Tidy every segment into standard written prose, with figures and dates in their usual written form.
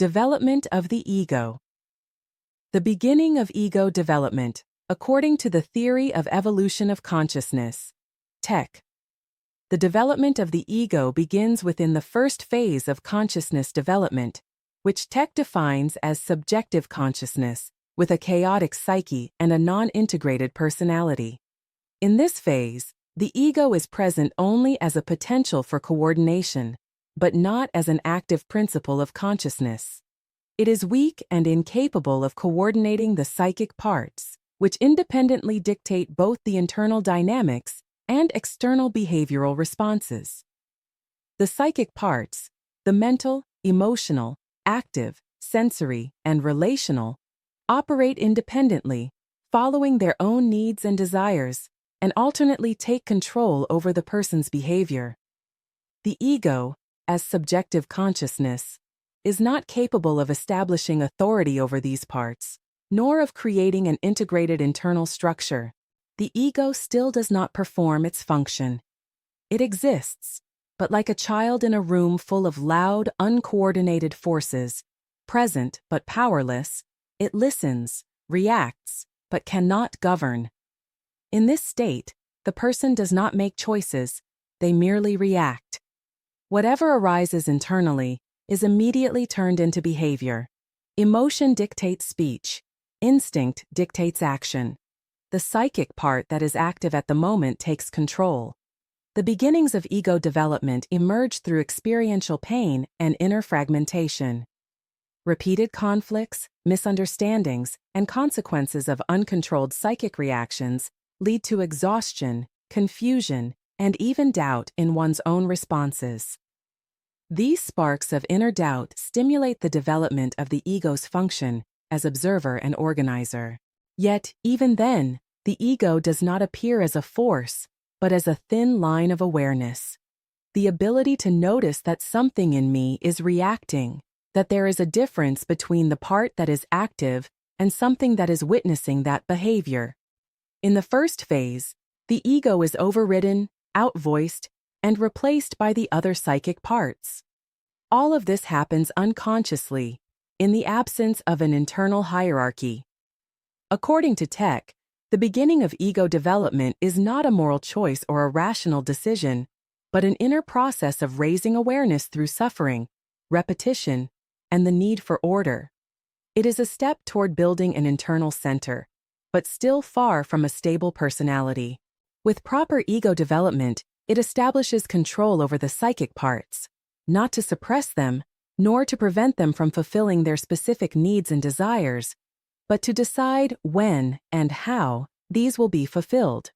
Development of the ego. The beginning of ego development, according to the theory of evolution of consciousness, TEC. The development of the ego begins within the first phase of consciousness development, which TEC defines as subjective consciousness, with a chaotic psyche and a non-integrated personality. In this phase, the ego is present only as a potential for coordination, but not as an active principle of consciousness. It is weak and incapable of coordinating the psychic parts, which independently dictate both the internal dynamics and external behavioral responses. The psychic parts, the mental, emotional, active, sensory, and relational, operate independently, following their own needs and desires, and alternately take control over the person's behavior. The ego, as subjective consciousness, is not capable of establishing authority over these parts, nor of creating an integrated internal structure. The ego still does not perform its function. It exists, but like a child in a room full of loud, uncoordinated forces, present but powerless, it listens, reacts, but cannot govern. In this state, the person does not make choices, they merely react. Whatever arises internally is immediately turned into behavior. Emotion dictates speech. Instinct dictates action. The psychic part that is active at the moment takes control. The beginnings of ego development emerge through experiential pain and inner fragmentation. Repeated conflicts, misunderstandings, and consequences of uncontrolled psychic reactions lead to exhaustion, confusion, and even doubt in one's own responses. These sparks of inner doubt stimulate the development of the ego's function as observer and organizer. Yet, even then, the ego does not appear as a force, but as a thin line of awareness. The ability to notice that something in me is reacting, that there is a difference between the part that is active and something that is witnessing that behavior. In the first phase, the ego is overridden, outvoiced, and replaced by the other psychic parts. All of this happens unconsciously, in the absence of an internal hierarchy. According to TEC, the beginning of ego development is not a moral choice or a rational decision, but an inner process of raising awareness through suffering, repetition, and the need for order. It is a step toward building an internal center, but still far from a stable personality. With proper ego development, it establishes control over the psychic parts, not to suppress them, nor to prevent them from fulfilling their specific needs and desires, but to decide when and how these will be fulfilled.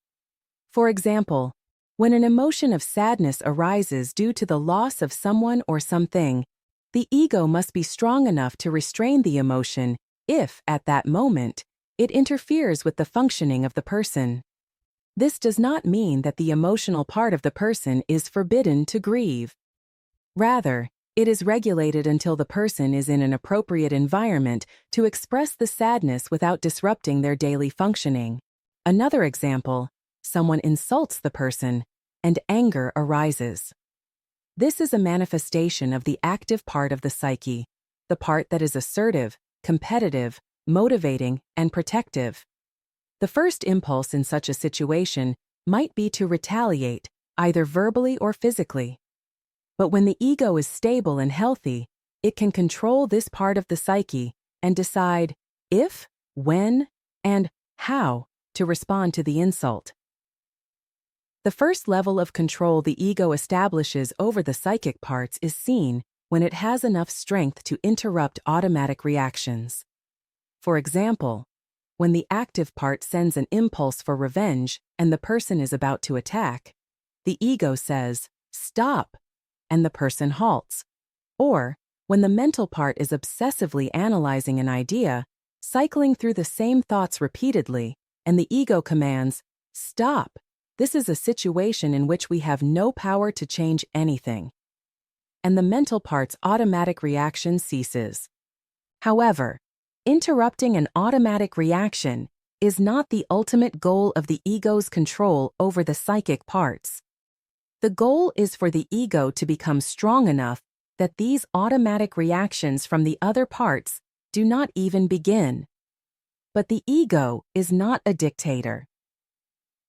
For example, when an emotion of sadness arises due to the loss of someone or something, the ego must be strong enough to restrain the emotion if, at that moment, it interferes with the functioning of the person. This does not mean that the emotional part of the person is forbidden to grieve. Rather, it is regulated until the person is in an appropriate environment to express the sadness without disrupting their daily functioning. Another example, someone insults the person, and anger arises. This is a manifestation of the active part of the psyche, the part that is assertive, competitive, motivating, and protective. The first impulse in such a situation might be to retaliate, either verbally or physically. But when the ego is stable and healthy, it can control this part of the psyche and decide if, when, and how to respond to the insult. The first level of control the ego establishes over the psychic parts is seen when it has enough strength to interrupt automatic reactions. For example, when the active part sends an impulse for revenge and the person is about to attack, the ego says, "Stop," and the person halts. Or, when the mental part is obsessively analyzing an idea, cycling through the same thoughts repeatedly, and the ego commands, "Stop. This is a situation in which we have no power to change anything." And the mental part's automatic reaction ceases. However, interrupting an automatic reaction is not the ultimate goal of the ego's control over the psychic parts. The goal is for the ego to become strong enough that these automatic reactions from the other parts do not even begin. But the ego is not a dictator.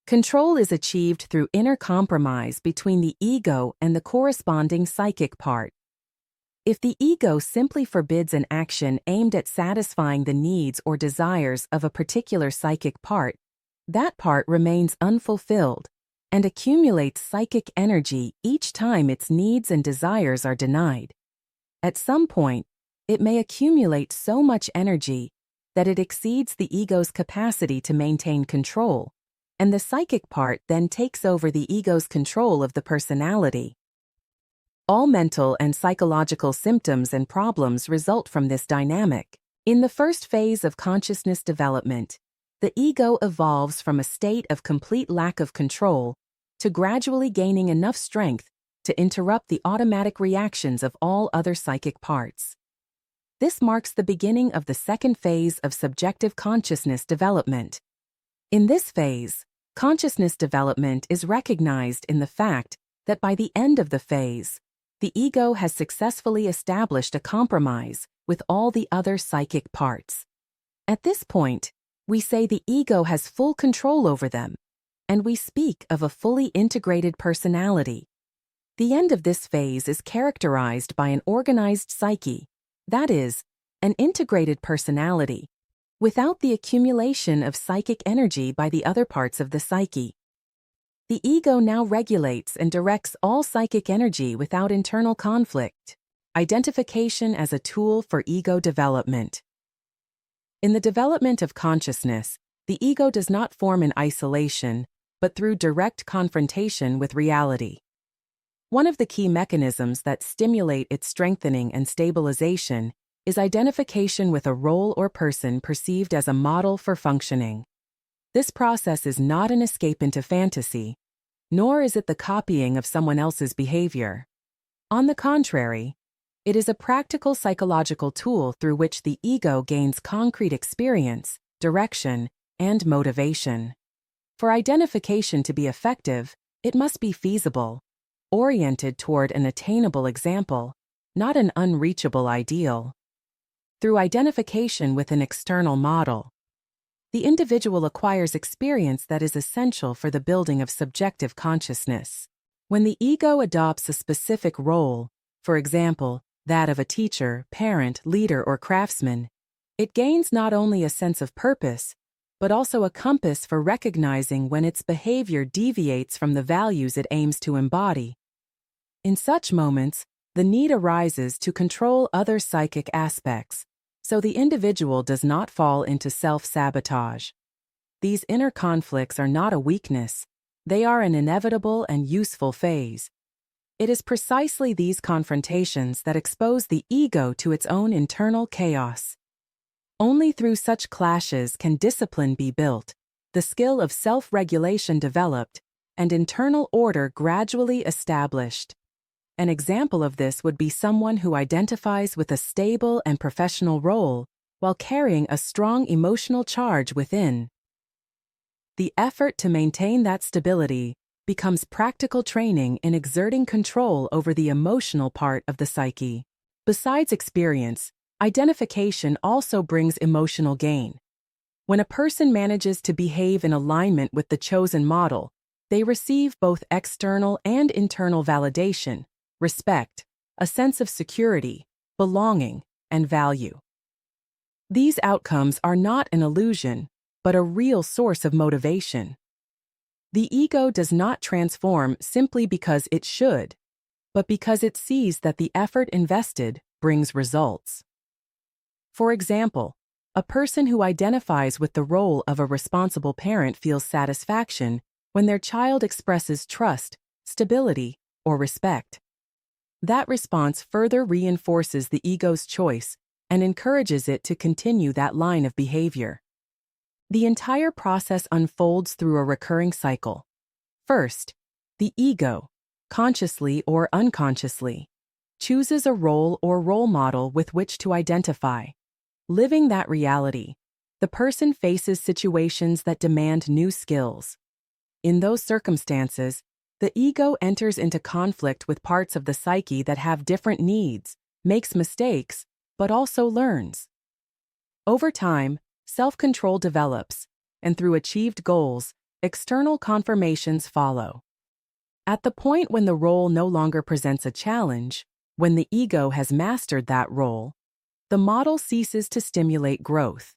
Control is achieved through inner compromise between the ego and the corresponding psychic part. If the ego simply forbids an action aimed at satisfying the needs or desires of a particular psychic part, that part remains unfulfilled and accumulates psychic energy each time its needs and desires are denied. At some point, it may accumulate so much energy that it exceeds the ego's capacity to maintain control, and the psychic part then takes over the ego's control of the personality. All mental and psychological symptoms and problems result from this dynamic. In the first phase of consciousness development, the ego evolves from a state of complete lack of control to gradually gaining enough strength to interrupt the automatic reactions of all other psychic parts. This marks the beginning of the second phase of subjective consciousness development. In this phase, consciousness development is recognized in the fact that by the end of the phase, the ego has successfully established a compromise with all the other psychic parts. At this point, we say the ego has full control over them, and we speak of a fully integrated personality. The end of this phase is characterized by an organized psyche, that is, an integrated personality, without the accumulation of psychic energy by the other parts of the psyche. The ego now regulates and directs all psychic energy without internal conflict. Identification as a tool for ego development. In the development of consciousness, the ego does not form in isolation, but through direct confrontation with reality. One of the key mechanisms that stimulate its strengthening and stabilization is identification with a role or person perceived as a model for functioning. This process is not an escape into fantasy, nor is it the copying of someone else's behavior. On the contrary, it is a practical psychological tool through which the ego gains concrete experience, direction, and motivation. For identification to be effective, it must be feasible, oriented toward an attainable example, not an unreachable ideal. Through identification with an external model, the individual acquires experience that is essential for the building of subjective consciousness. When the ego adopts a specific role, for example, that of a teacher, parent, leader, or craftsman, it gains not only a sense of purpose, but also a compass for recognizing when its behavior deviates from the values it aims to embody. In such moments, the need arises to control other psychic aspects, so the individual does not fall into self-sabotage. These inner conflicts are not a weakness, they are an inevitable and useful phase. It is precisely these confrontations that expose the ego to its own internal chaos. Only through such clashes can discipline be built, the skill of self-regulation developed, and internal order gradually established. An example of this would be someone who identifies with a stable and professional role while carrying a strong emotional charge within. The effort to maintain that stability becomes practical training in exerting control over the emotional part of the psyche. Besides experience, identification also brings emotional gain. When a person manages to behave in alignment with the chosen model, they receive both external and internal validation, respect, a sense of security, belonging, and value. These outcomes are not an illusion, but a real source of motivation. The ego does not transform simply because it should, but because it sees that the effort invested brings results. For example, a person who identifies with the role of a responsible parent feels satisfaction when their child expresses trust, stability, or respect. That response further reinforces the ego's choice and encourages it to continue that line of behavior. The entire process unfolds through a recurring cycle. First, the ego, consciously or unconsciously, chooses a role or role model with which to identify. Living that reality, the person faces situations that demand new skills. In those circumstances, The ego enters into conflict with parts of the psyche that have different needs, makes mistakes, but also learns. Over time, self-control develops, and through achieved goals, external confirmations follow. At the point when the role no longer presents a challenge, when the ego has mastered that role, the model ceases to stimulate growth.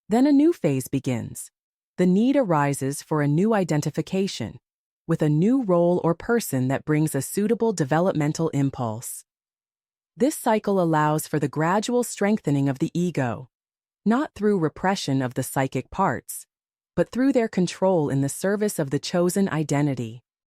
Then a new phase begins. The need arises for a new identification, with a new role or person that brings a suitable developmental impulse. This cycle allows for the gradual strengthening of the ego, not through repression of the psychic parts, but through their control in the service of the chosen identity.